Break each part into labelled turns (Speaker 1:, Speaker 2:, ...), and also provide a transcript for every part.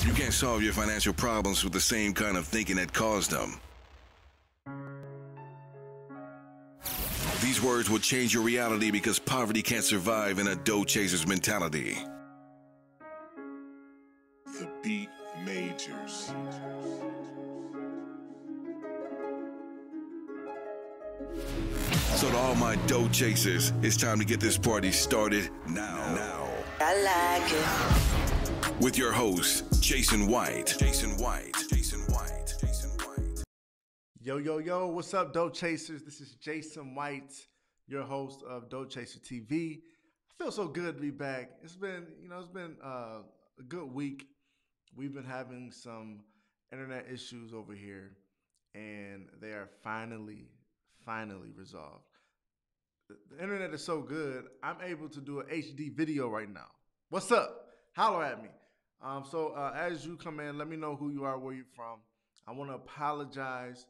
Speaker 1: You can't solve your financial problems with the same kind of thinking that caused them. These words will change your reality because poverty can't survive in a dough chaser's mentality.
Speaker 2: The Beat Majors.
Speaker 1: So to all my dough chasers, it's time to get this party started now.
Speaker 3: I like it.
Speaker 1: With your host, Jason White.
Speaker 4: Yo, what's up, Dough Chasers? This is Jason White, your host of Dough Chaser TV. I feel so good to be back. It's been a good week. We've been having some internet issues over here, and they are finally resolved. The internet is so good, I'm able to do an HD video right now. What's up? Holler at me. So as you come in, let me know who you are, where you're from. I want to apologize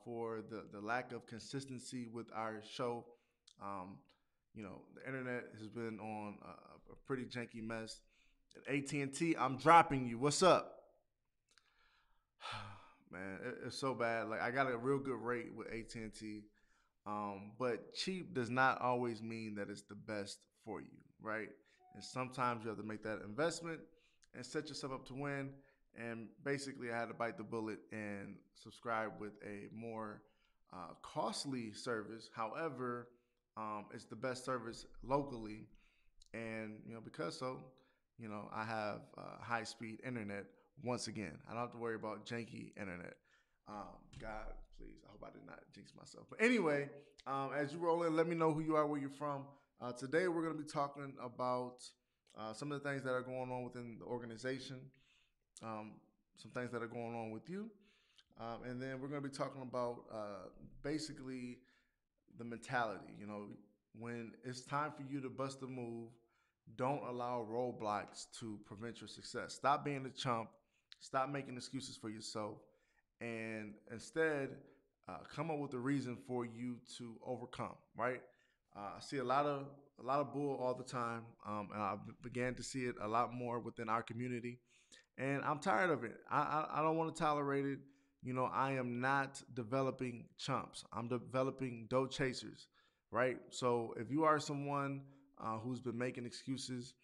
Speaker 4: for the lack of consistency with our show. The internet has been on a pretty janky mess. At AT&T, I'm dropping you. What's up? Man, it's so bad. Like, I got a real good rate with AT&T, but cheap does not always mean that it's the best for you, right? And sometimes you have to make that investment and set yourself up to win. And basically, I had to bite the bullet and subscribe with a more costly service. However, it's the best service locally, and I have high-speed internet once again. I don't have to worry about janky internet. God, please, I hope I did not jinx myself. But anyway, as you roll in, let me know who you are, where you're from. Today, we're going to be talking about some of the things that are going on within the organization, some things that are going on with you, and then we're going to be talking about basically the mentality. You know, when it's time for you to bust a move, don't allow roadblocks to prevent your success. Stop being a chump. Stop making excuses for yourself, and instead come up with a reason for you to overcome. Right? I see a lot of bull all the time, and I began to see it a lot more within our community, and I'm tired of it. I don't want to tolerate it. You know, I am not developing chumps. I'm developing dough chasers, right? So if you are someone who's been making excuses,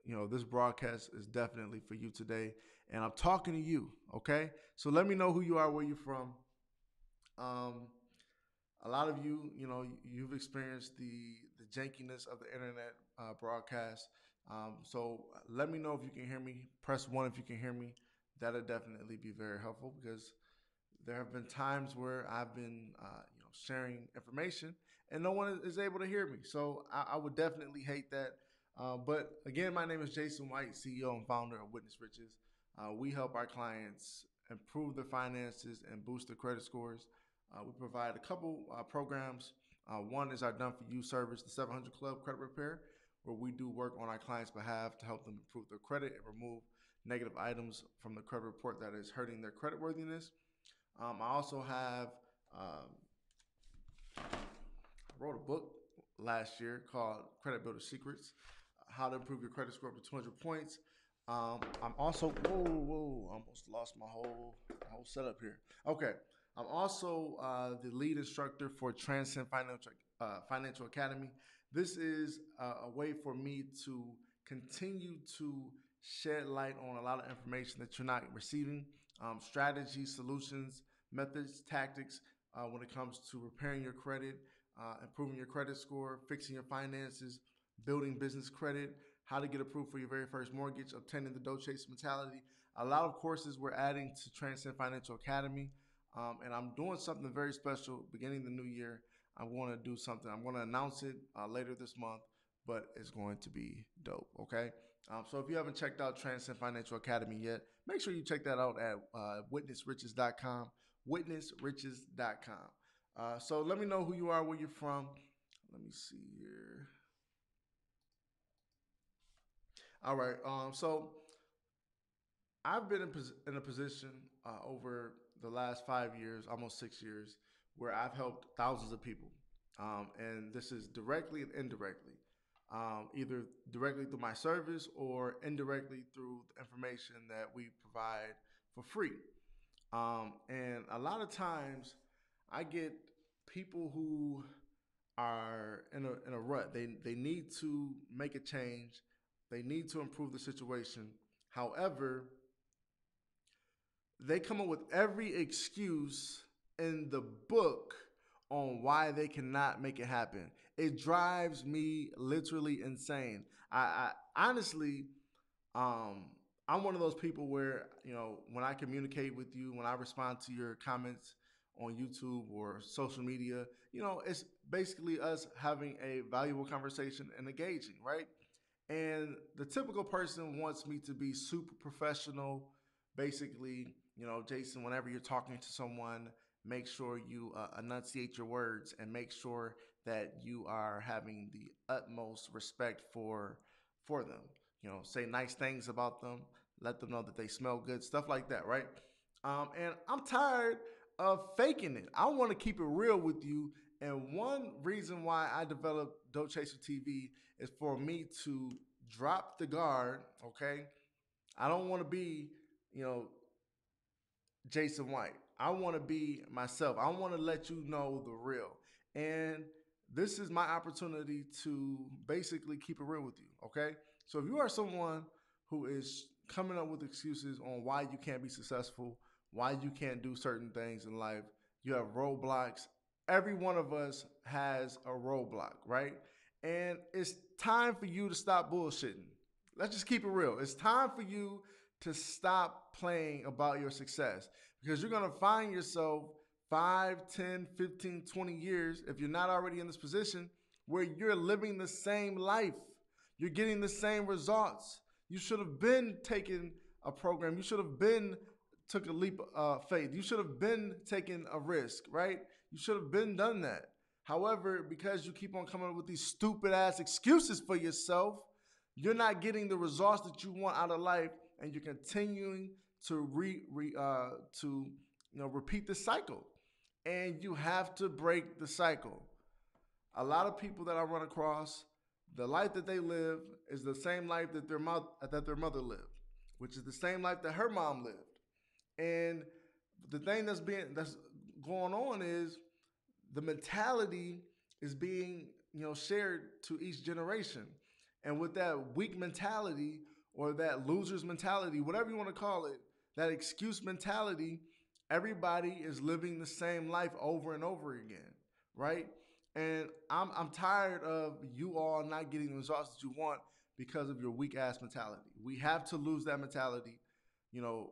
Speaker 4: this broadcast is definitely for you today, and I'm talking to you. Okay, so let me know who you are, where you're from. A lot of you, you've experienced the jankiness of the internet broadcast. So let me know if you can hear me. Press 1 if you can hear me. That'll definitely be very helpful, because there have been times where I've been, sharing information and no one is able to hear me. So I would definitely hate that. But again, my name is Jason White, CEO and founder of Witness Riches. We help our clients improve their finances and boost their credit scores. We provide a couple programs. One is our Done For You service, the 700 Club Credit Repair, where we do work on our clients' behalf to help them improve their credit and remove negative items from the credit report that is hurting their creditworthiness. I also have wrote a book last year called Credit Builder Secrets, How to Improve Your Credit Score up to 200 points. I'm also, almost lost my whole setup here. Okay. I'm also the lead instructor for Transcend Financial Academy. This is a way for me to continue to shed light on a lot of information that you're not receiving, strategies, solutions, methods, tactics when it comes to repairing your credit, improving your credit score, fixing your finances, building business credit, how to get approved for your very first mortgage, obtaining the dough chase mentality. A lot of courses we're adding to Transcend Financial Academy. And I'm doing something very special beginning the new year. I'm going to do something. I'm going to announce it later this month, but it's going to be dope, okay? So if you haven't checked out Transcend Financial Academy yet, make sure you check that out at witnessriches.com, witnessriches.com. So let me know who you are, where you're from. Let me see here. All right, so I've been in a position over the last 5 years, almost 6 years, where I've helped thousands of people. And this is directly and indirectly. either directly through my service or indirectly through the information that we provide for free. And a lot of times I get people who are in a rut. They need to make a change. They need to improve the situation. However, they come up with every excuse in the book on why they cannot make it happen. It drives me literally insane. I honestly, um, I'm one of those people where, when I communicate with you, when I respond to your comments on YouTube or social media, it's basically us having a valuable conversation and engaging, right? And the typical person wants me to be super professional. Basically, Jason, whenever you're talking to someone, make sure you enunciate your words and make sure that you are having the utmost respect for them. Say nice things about them, let them know that they smell good, stuff like that, right? And I'm tired of faking it. I want to keep it real with you. And one reason why I developed Dope Chaser TV is for me to drop the guard. Okay, I don't want to be, you know, Jason White. I want to be myself. I want to let you know the real. And this is my opportunity to basically keep it real with you. Okay. So if you are someone who is coming up with excuses on why you can't be successful, why you can't do certain things in life, you have roadblocks. Every one of us has a roadblock, right? And it's time for you to stop bullshitting. Let's just keep it real. It's time for you to stop playing about your success because you're going to find yourself 5, 10, 15, 20 years, if you're not already in this position, where you're living the same life. You're getting the same results. You should have been taking a program. You should have been took a leap of faith. You should have been taking a risk, right? You should have been done that. However, because you keep on coming up with these stupid ass excuses for yourself, you're not getting the results that you want out of life, and you're continuing to repeat the cycle. And you have to break the cycle. A lot of people that I run across, the life that they live is the same life that their mother lived, which is the same life that her mom lived. And the thing that's going on is the mentality is being shared to each generation, and with that weak mentality or that loser's mentality, whatever you want to call it, that excuse mentality, everybody is living the same life over and over again, right? And I'm tired of you all not getting the results that you want because of your weak ass mentality. We have to lose that mentality. You know,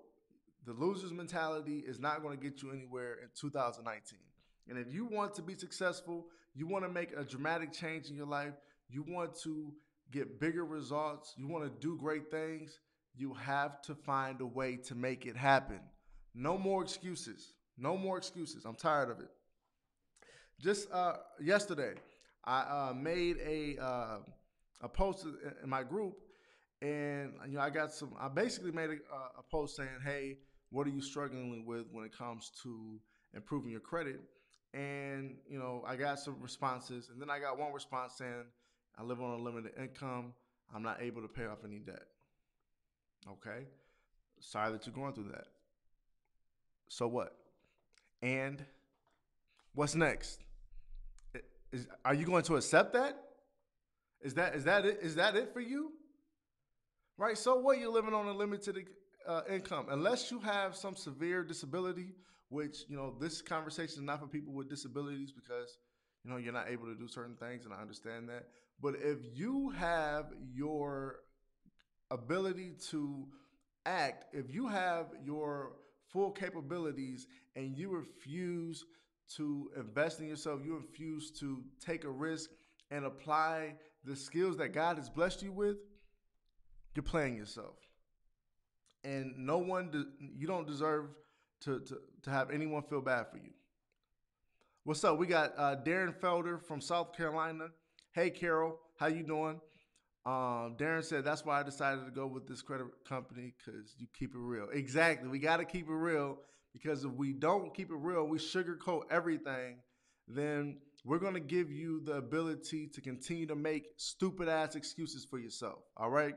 Speaker 4: the loser's mentality is not going to get you anywhere in 2019. And if you want to be successful, you want to make a dramatic change in your life, you want to get bigger results, you want to do great things, you have to find a way to make it happen. No more excuses. No more excuses. I'm tired of it. Just yesterday, I made a post in my group, and I got some. I basically made a post saying, "Hey, what are you struggling with when it comes to improving your credit?" And I got some responses, and then I got one response saying, "I live on a limited income. I'm not able to pay off any debt." Okay, sorry that you're going through that. So what? And what's next? Are you going to accept that? Is that it? Is that it for you? Right. So what? You're living on a limited income, unless you have some severe disability. Which this conversation is not for people with disabilities because you're not able to do certain things, and I understand that. But if you have your ability to act, if you have your full capabilities and you refuse to invest in yourself, you refuse to take a risk and apply the skills that God has blessed you with, you're playing yourself. And you don't deserve to have anyone feel bad for you. What's up? We got Darren Felder from South Carolina. Hey, Carol, how you doing? Darren said, that's why I decided to go with this credit company because you keep it real. Exactly. We got to keep it real because if we don't keep it real, we sugarcoat everything, then we're going to give you the ability to continue to make stupid ass excuses for yourself. All right?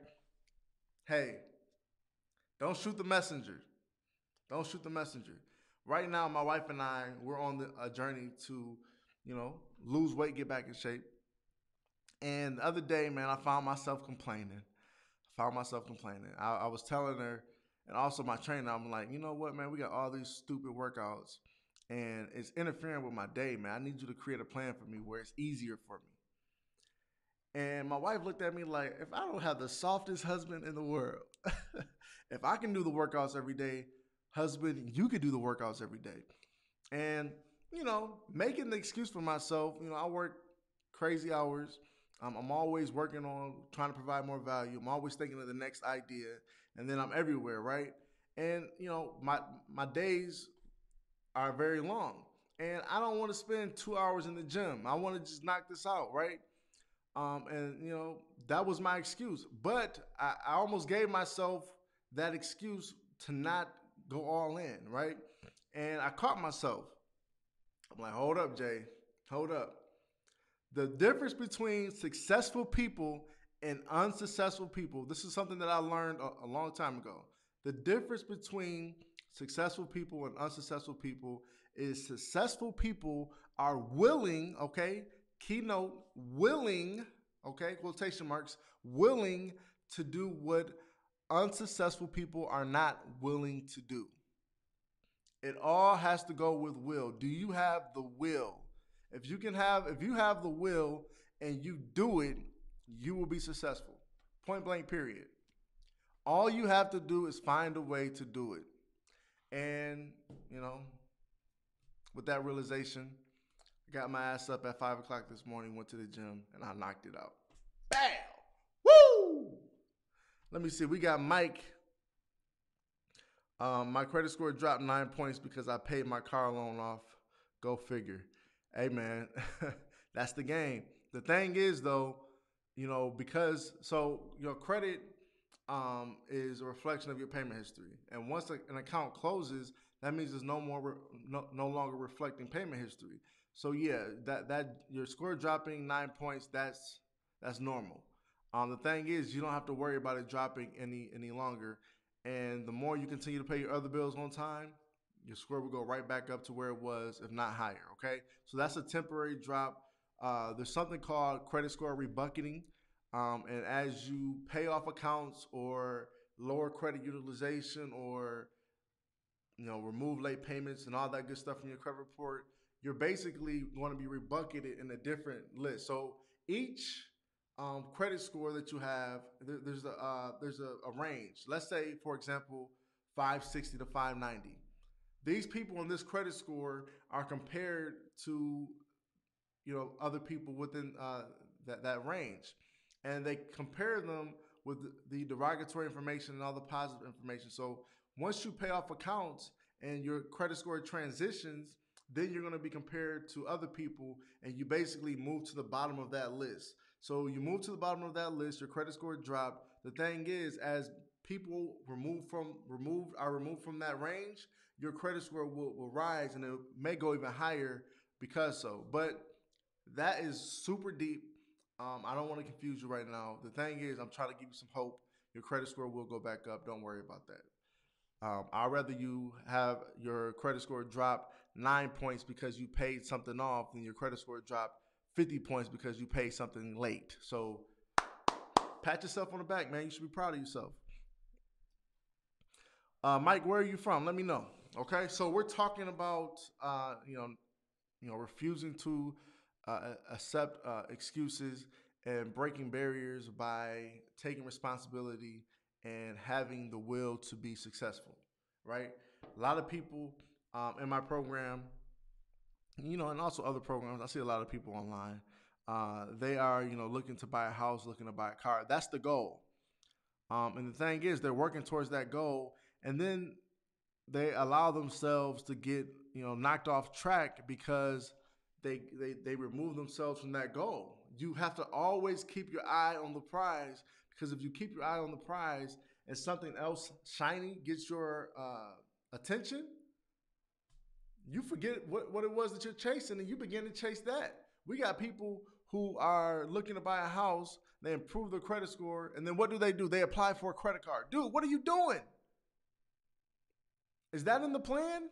Speaker 4: Hey, don't shoot the messenger. Don't shoot the messenger. Right now, my wife and I, we're on a journey to, lose weight, get back in shape. And the other day, man, I found myself complaining. I was telling her, and also my trainer, I'm like, you know what, man, we got all these stupid workouts, and it's interfering with my day, man. I need you to create a plan for me where it's easier for me. And my wife looked at me like, if I don't have the softest husband in the world, if I can do the workouts every day, husband, you could do the workouts every day. And, making the excuse for myself, I work crazy hours. I'm always working on trying to provide more value. I'm always thinking of the next idea, and then I'm everywhere, right? And, my days are very long, and I don't want to spend 2 hours in the gym. I want to just knock this out, right? And that was my excuse. But I almost gave myself that excuse to not go all in, right? And I caught myself. I'm like, hold up, Jay. Hold up. The difference between successful people and unsuccessful people, this is something that I learned a long time ago. The difference between successful people and unsuccessful people is successful people are willing, okay, keynote, willing, okay, quotation marks, willing to do what unsuccessful people are not willing to do. It all has to go with will. Do you have the will? If you have the will and you do it, you will be successful. Point blank, period. All you have to do is find a way to do it. And, with that realization, I got my ass up at 5 o'clock this morning, went to the gym, and I knocked it out. Bam! Woo! Let me see. We got Mike. My credit score dropped 9 points because I paid my car loan off. Go figure. Hey, man, that's the game. The thing is, though, because your credit is a reflection of your payment history. And once an account closes, that means it's no longer reflecting payment history. So yeah, that your score dropping 9 points, that's normal. The thing is, you don't have to worry about it dropping any longer. And the more you continue to pay your other bills on time, your score will go right back up to where it was, if not higher, okay? So that's a temporary drop. There's something called credit score rebucketing. And as you pay off accounts or lower credit utilization or, remove late payments and all that good stuff from your credit report, you're basically going to be rebucketed in a different list. So each credit score that you have, there's a range. Let's say, for example, 560 to 590. These people on this credit score are compared to, other people within that range, and they compare them with the derogatory information and all the positive information. So once you pay off accounts and your credit score transitions, then you're going to be compared to other people, and you basically move to the bottom of that list. So you move to the bottom of that list, your credit score dropped. The thing is, as people are removed from that range, your credit score will rise, and it may go even higher because so. But that is super deep. I don't want to confuse you right now. The thing is, I'm trying to give you some hope. Your credit score will go back up. Don't worry about that. I'd rather you have your credit score drop 9 points because you paid something off than your credit score drop 50 points because you paid something late. So pat yourself on the back, man. You should be proud of yourself. Mike, where are you from? Let me know. Okay, so we're talking about refusing to accept excuses and breaking barriers by taking responsibility and having the will to be successful, right? A lot of people in my program, and also other programs, I see a lot of people online. They are, looking to buy a house, looking to buy a car. That's the goal. And the thing is, they're working towards that goal, and then they allow themselves to get, knocked off track because they remove themselves from that goal. You have to always keep your eye on the prize, because if you keep your eye on the prize and something else shiny gets your attention, you forget what it was that you're chasing, and you begin to chase that. We got people who are looking to buy a house, they improve their credit score, and then what do? They apply for a credit card. Dude, what are you doing? Is that in the plan?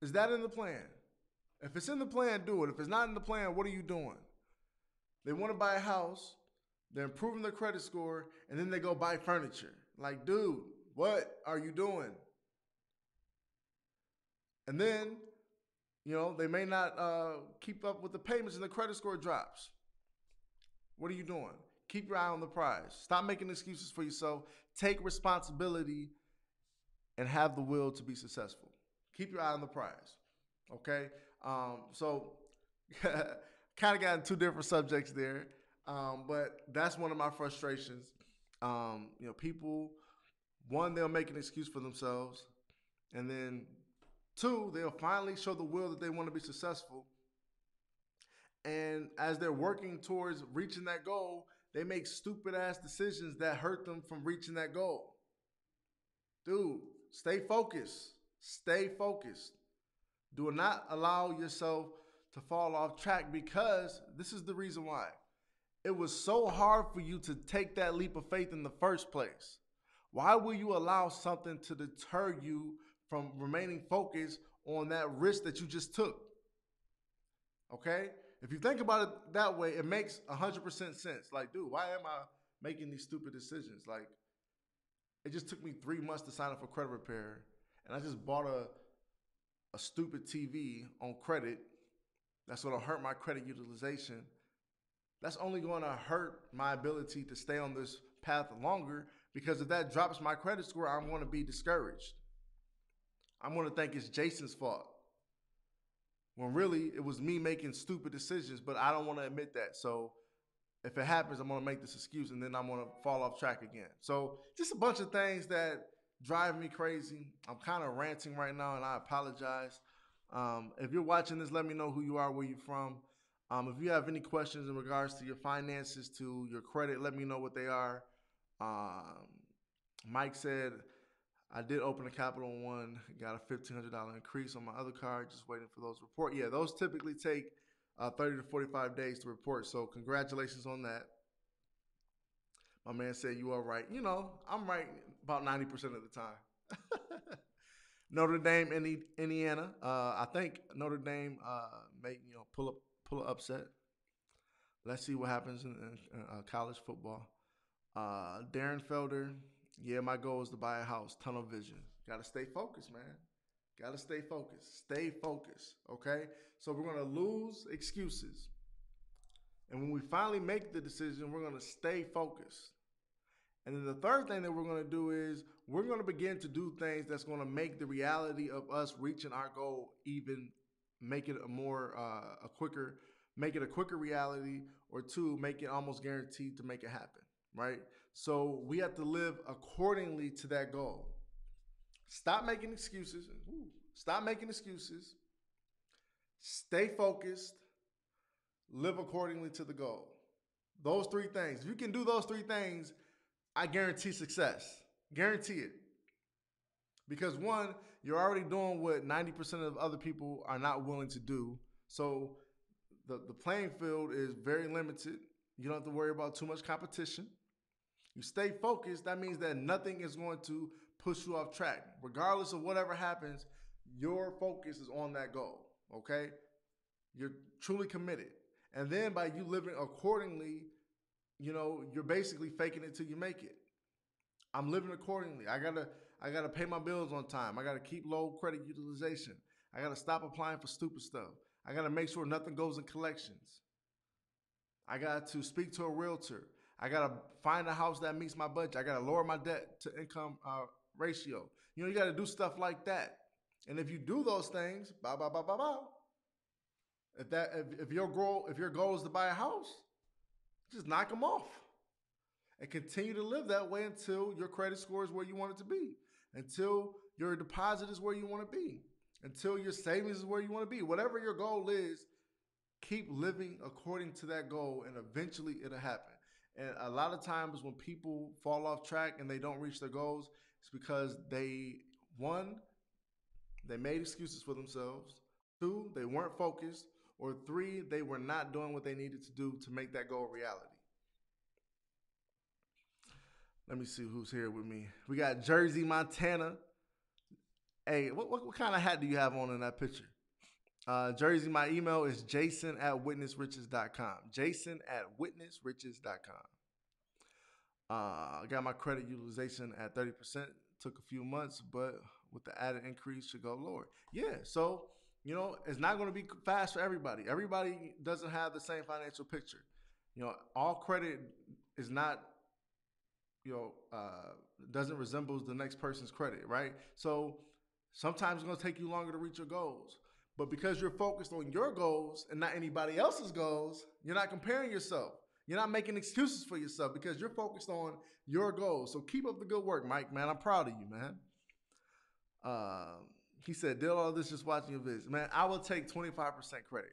Speaker 4: Is that in the plan? If it's in the plan, do it. If it's not in the plan, what are you doing? They want to buy a house, they're improving their credit score, and then they go buy furniture. Like, dude, what are you doing? And then, they may not keep up with the payments and the credit score drops. What are you doing? Keep your eye on the prize. Stop making excuses for yourself. Take responsibility and have the will to be successful. Keep your eye on the prize. Okay? So kind of got in two different subjects there. But that's one of my frustrations. People, one, they'll make an excuse for themselves. And then two, they'll finally show the will that they want to be successful. And as they're working towards reaching that goal, they make stupid ass decisions that hurt them from reaching that goal. Dude, stay focused. Stay focused. Do not allow yourself to fall off track, because this is the reason why. It was so hard for you to take that leap of faith in the first place. Why will you allow something to deter you from remaining focused on that risk that you just took? Okay? If you think about it that way, it makes 100% sense. Like, dude, why am I making these stupid decisions? Like, it just took me 3 months to sign up for credit repair, and I just bought a stupid TV on credit. That's going to hurt my credit utilization. That's only going to hurt my ability to stay on this path longer, because if that drops my credit score, I'm going to be discouraged. I'm going to think it's Jason's fault, when really it was me making stupid decisions, but I don't want to admit that. So if it happens, I'm going to make this excuse, and then I'm going to fall off track again. So just a bunch of things that drive me crazy. I'm kind of ranting right now, and I apologize. If you're watching this, let me know who you are, where you're from. If you have any questions in regards to your finances, to your credit, let me know what they are. Mike said, I did open a Capital One, got a $1,500 increase on my other card, just waiting for those report. Yeah, those typically take 30 to 45 days to report, so congratulations on that. My man said you are right. I'm right about 90% of the time. Notre Dame, Indiana. I think Notre Dame may pull an upset. Let's see what happens in college football. Darren Felder. Yeah, my goal is to buy a house. Tunnel vision. Got to stay focused, man. Got to stay focused. Stay focused, okay? So we're going to lose excuses. And when we finally make the decision, we're going to stay focused. And then the third thing that we're going to do is we're going to begin to do things that's going to make the reality of us reaching our goal even make it a quicker reality, or two, make it almost guaranteed to make it happen, right? So we have to live accordingly to that goal. Stop making excuses. Stop making excuses. Stay focused. Live accordingly to the goal. Those three things. If you can do those three things, I guarantee success. Guarantee it. Because one, you're already doing what 90% of other people are not willing to do. So the playing field is very limited. You don't have to worry about too much competition. You stay focused. That means that nothing is going to push you off track. Regardless of whatever happens, your focus is on that goal, okay? You're truly committed. And then by you living accordingly, you're basically faking it till you make it. I'm living accordingly. I gotta pay my bills on time. I gotta keep low credit utilization. I gotta stop applying for stupid stuff. I gotta make sure nothing goes in collections. I got to speak to a realtor. I gotta find a house that meets my budget. I gotta lower my debt to income ratio. You gotta do stuff like that. And if you do those things, if your goal is to buy a house, just knock them off and continue to live that way until your credit score is where you want it to be, until your deposit is where you want to be, until your savings is where you want to be. Whatever your goal is, keep living according to that goal, and eventually it'll happen. And a lot of times when people fall off track and they don't reach their goals, it's because they made excuses for themselves. 2, they weren't focused, or 3, they were not doing what they needed to do to make that goal a reality. Let me see who's here with me. We got Jersey, Montana. Hey, what kind of hat do you have on in that picture? Jersey, my email is jason@witnessriches.com. Jason@witnessriches.com. I got my credit utilization at 30%. Took a few months, but with the added increase, should go lower. Yeah, so, it's not going to be fast for everybody. Everybody doesn't have the same financial picture. All credit is not, doesn't resemble the next person's credit, right? So sometimes it's going to take you longer to reach your goals. But because you're focused on your goals and not anybody else's goals, you're not comparing yourself. You're not making excuses for yourself because you're focused on your goals. So keep up the good work, Mike, man. I'm proud of you, man. He said, did all this just watching your vids. Man, I will take 25% credit.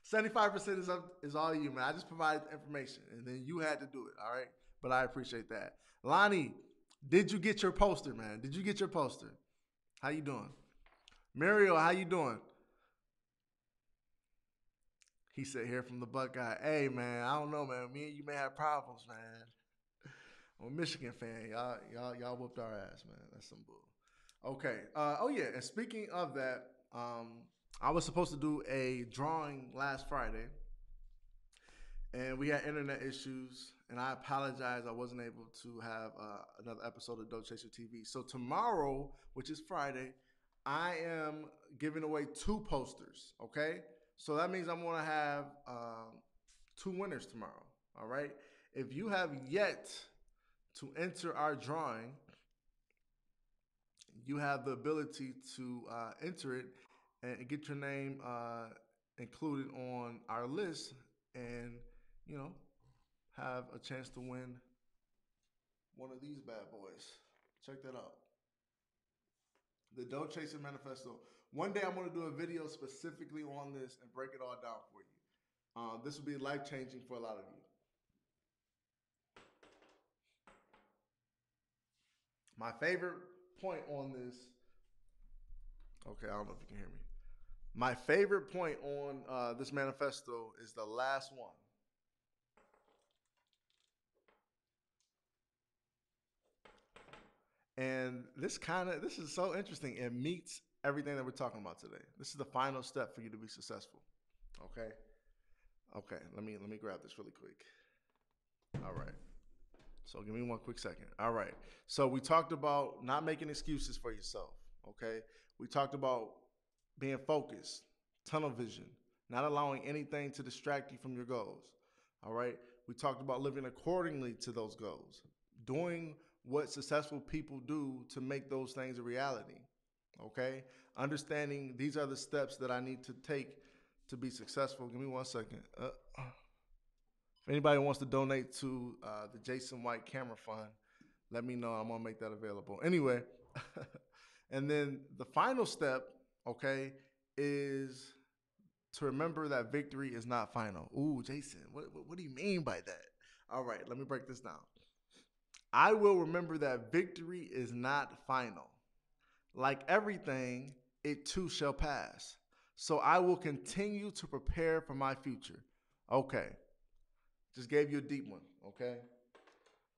Speaker 4: 75% is all you, man. I just provided the information, and then you had to do it, all right? But I appreciate that. Lonnie, did you get your poster, man? Did you get your poster? How you doing? Mario, how you doing? He said, here from the Buckeye. Hey, man, I don't know, man. Me and you may have problems, man. I'm a Michigan fan. Y'all whooped our ass, man. That's some bull. Okay. Oh, yeah. And speaking of that, I was supposed to do a drawing last Friday, and we had internet issues, and I apologize. I wasn't able to have another episode of Dope Chaser TV. So tomorrow, which is Friday, I am giving away 2 posters, okay? So that means I'm going to have 2 winners tomorrow, all right? If you have yet to enter our drawing, you have the ability to enter it and get your name included on our list and, have a chance to win one of these bad boys. Check that out. The Dope Chaser Manifesto. One day I'm going to do a video specifically on this and break it all down for you. This will be life-changing for a lot of you. My favorite point on this, okay, I don't know if you can hear me. My favorite point on this manifesto is the last one. And this is so interesting. It meets everything that we're talking about today. This is the final step for you to be successful. Okay? Okay, let me grab this really quick. All right. So give me one quick second. All right. So we talked about not making excuses for yourself. Okay? We talked about being focused, tunnel vision, not allowing anything to distract you from your goals. All right? We talked about living accordingly to those goals, doing what successful people do to make those things a reality. Okay? Understanding these are the steps that I need to take to be successful. Give me one second. If anybody wants to donate to the Jason White Camera Fund, let me know. I'm going to make that available. Anyway, and then the final step, okay, is to remember that victory is not final. Ooh, Jason, what do you mean by that? All right, let me break this down. I will remember that victory is not final. Like everything, it too shall pass. So I will continue to prepare for my future. Okay. Just gave you a deep one, okay?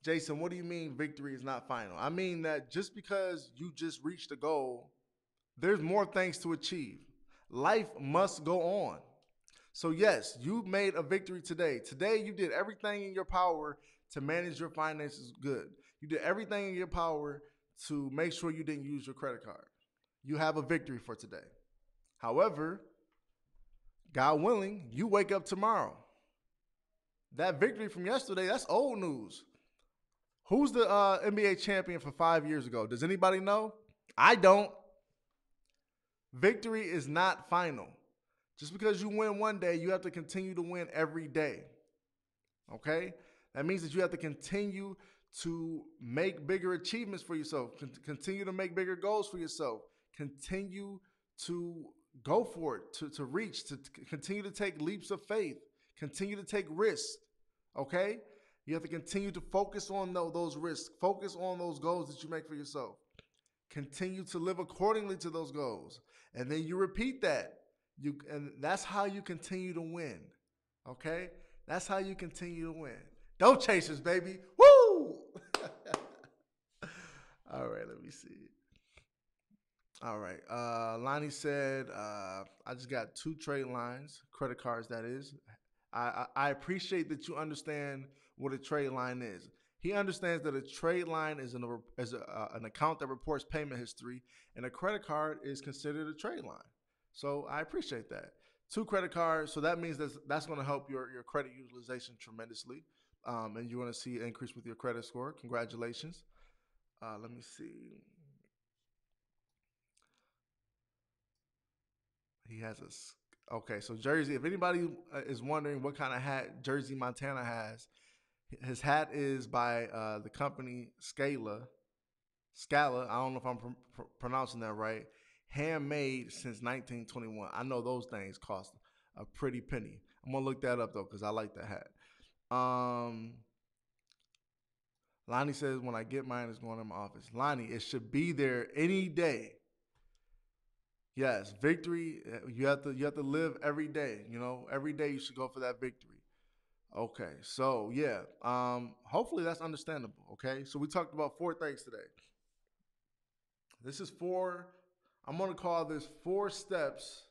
Speaker 4: Jason, what do you mean victory is not final? I mean that just because you just reached a goal, there's more things to achieve. Life must go on. So yes, you made a victory today. Today you did everything in your power to manage your finances good. You did everything in your power to make sure you didn't use your credit card. You have a victory for today. However, God willing, you wake up tomorrow. That victory from yesterday, that's old news. Who's the NBA champion from 5 years ago? Does anybody know? I don't. Victory is not final. Just because you win one day, you have to continue to win every day. Okay? That means that you have to continue to make bigger achievements for yourself. Continue to make bigger goals for yourself. Continue to go for it, to reach, to continue to take leaps of faith. Continue to take risks. Okay? You have to continue to focus on those risks. Focus on those goals that you make for yourself. Continue to live accordingly to those goals. And then you repeat that. And that's how you continue to win. Okay? That's how you continue to win. Dope chasers, baby. Woo! All right, let me see. All right. Lonnie said, I just got 2 trade lines, credit cards, that is. I appreciate that you understand what a trade line is. He understands that a trade line is an account that reports payment history, and a credit card is considered a trade line. So I appreciate that. 2 credit cards, so that means that's going to help your credit utilization tremendously, and you're going to see an increase with your credit score. Congratulations. Let me see. He has a. Okay, so Jersey. If anybody is wondering what kind of hat Jersey Montana has, his hat is by the company Scala. I don't know if I'm pronouncing that right. Handmade since 1921. I know those things cost a pretty penny. I'm gonna look that up though because I like that hat. Lonnie says when I get mine, it's going in my office. Lonnie, it should be there any day. Yes, victory. You have to live every day. You know, every day you should go for that victory. Okay, so yeah, hopefully that's understandable. Okay, so we talked about 4 things today. This is 4. I'm gonna call this 4 steps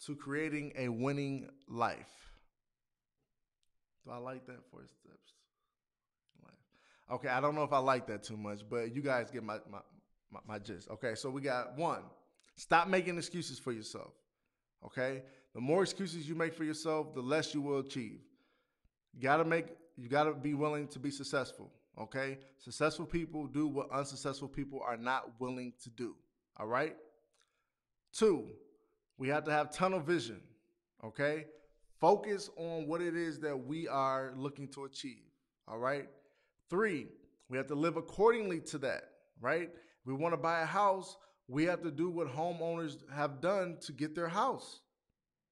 Speaker 4: to creating a winning life. Do I like that? 4 steps. Life. Okay, I don't know if I like that too much, but you guys get my gist. Okay, so we got 1. Stop making excuses for yourself. Okay, the more excuses you make for yourself, the less you will achieve. You gotta be willing to be successful. Okay, successful people do what unsuccessful people are not willing to do. All right. 2, we have to have tunnel vision. Okay, focus on what it is that we are looking to achieve. All right. 3, we have to live accordingly to that. Right. If we want to buy a house, we have to do what homeowners have done to get their house,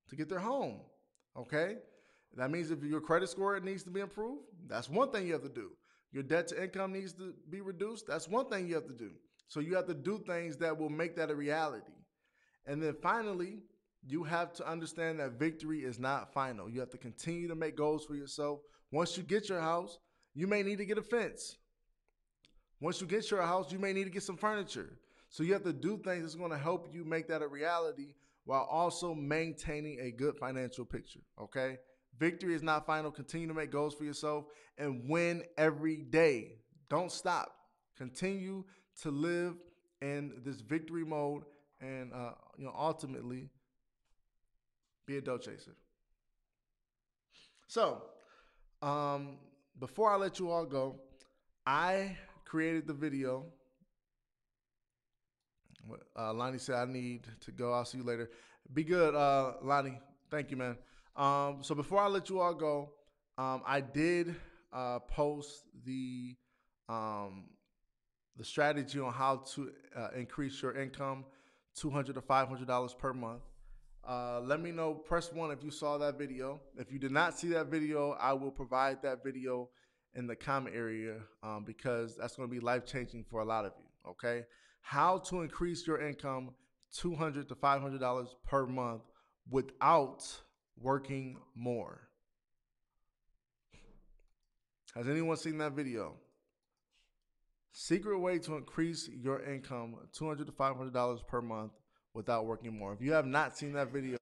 Speaker 4: to get their home. Okay. That means if your credit score needs to be improved, that's one thing you have to do. Your debt to income needs to be reduced. That's one thing you have to do. So you have to do things that will make that a reality. And then finally, you have to understand that victory is not final. You have to continue to make goals for yourself. Once you get your house, you may need to get a fence. Once you get your house, you may need to get some furniture. So you have to do things that's going to help you make that a reality while also maintaining a good financial picture. Okay? Victory is not final. Continue to make goals for yourself and win every day. Don't stop. Continue to live in this victory mode and ultimately be a dough chaser. So, um, before I let you all go, I created the video. Lonnie said I need to go. I'll see you later. Be good, Lonnie. Thank you, man. So before I let you all go, I did post the strategy on how to increase your income, $200 to $500 per month. Let me know. Press 1 if you saw that video. If you did not see that video, I will provide that video in the comment area because that's going to be life changing for a lot of you. Okay, how to increase your income $200 to $500 per month without working more. Has anyone seen that video? Secret way to increase your income $200 to $500 per month without working more. If you have not seen that video,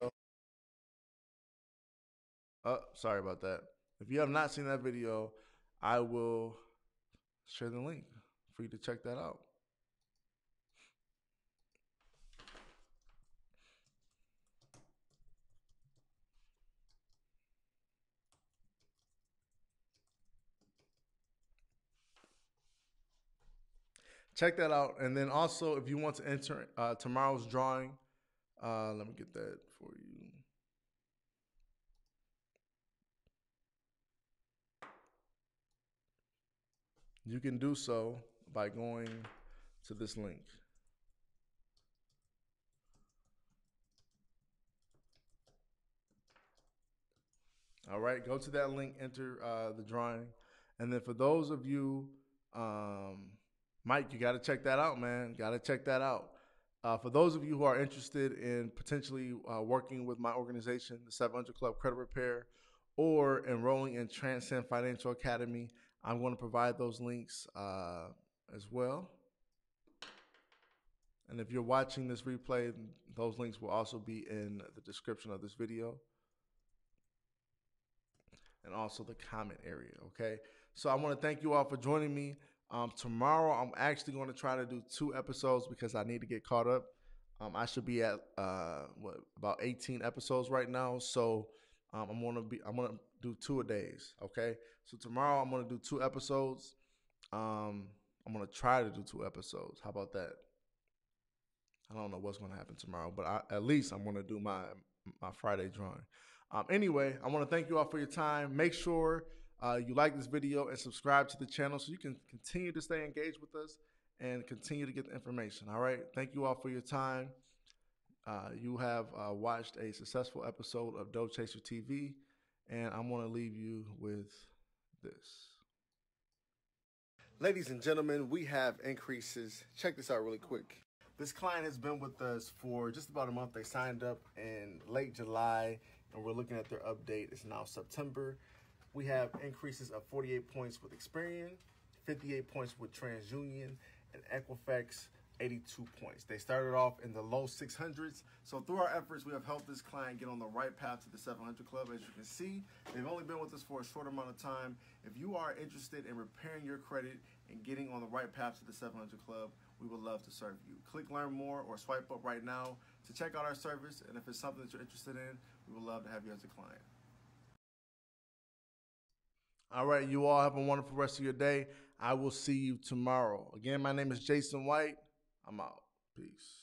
Speaker 4: sorry about that. If you have not seen that video, I will share the link for you to check that out. Check that out. And then also, if you want to enter tomorrow's drawing, let me get that for you. You can do so by going to this link. All right, go to that link, enter the drawing. And then for those of you Mike, you got to check that out, man. Got to check that out. For those of you who are interested in potentially working with my organization, the 700 Club Credit Repair, or enrolling in Transcend Financial Academy, I'm going to provide those links as well. And if you're watching this replay, those links will also be in the description of this video and also the comment area, okay? So I want to thank you all for joining me. Tomorrow, I'm actually going to try to do 2 episodes because I need to get caught up. I should be at about 18 episodes right now. So I'm gonna do 2 a days, okay? So tomorrow I'm gonna do 2 episodes. I'm gonna try to do 2 episodes. How about that? I don't know what's gonna happen tomorrow, but at least I'm gonna do my Friday drawing. Anyway, I want to thank you all for your time. Make sure you like this video and subscribe to the channel so you can continue to stay engaged with us and continue to get the information. All right. Thank you all for your time. You have watched a successful episode of Dough Chaser TV, and I'm going to leave you with this. Ladies and gentlemen, we have increases. Check this out really quick. This client has been with us for just about a month. They signed up in late July, and we're looking at their update. It's now September. We have increases of 48 points with Experian, 58 points with TransUnion, and Equifax, 82 points. They started off in the low 600s. So through our efforts, we have helped this client get on the right path to the 700 Club. As you can see, they've only been with us for a short amount of time. If you are interested in repairing your credit and getting on the right path to the 700 Club, we would love to serve you. Click Learn More or swipe up right now to check out our service. And if it's something that you're interested in, we would love to have you as a client. All right, you all have a wonderful rest of your day. I will see you tomorrow. Again, my name is Jason White. I'm out. Peace.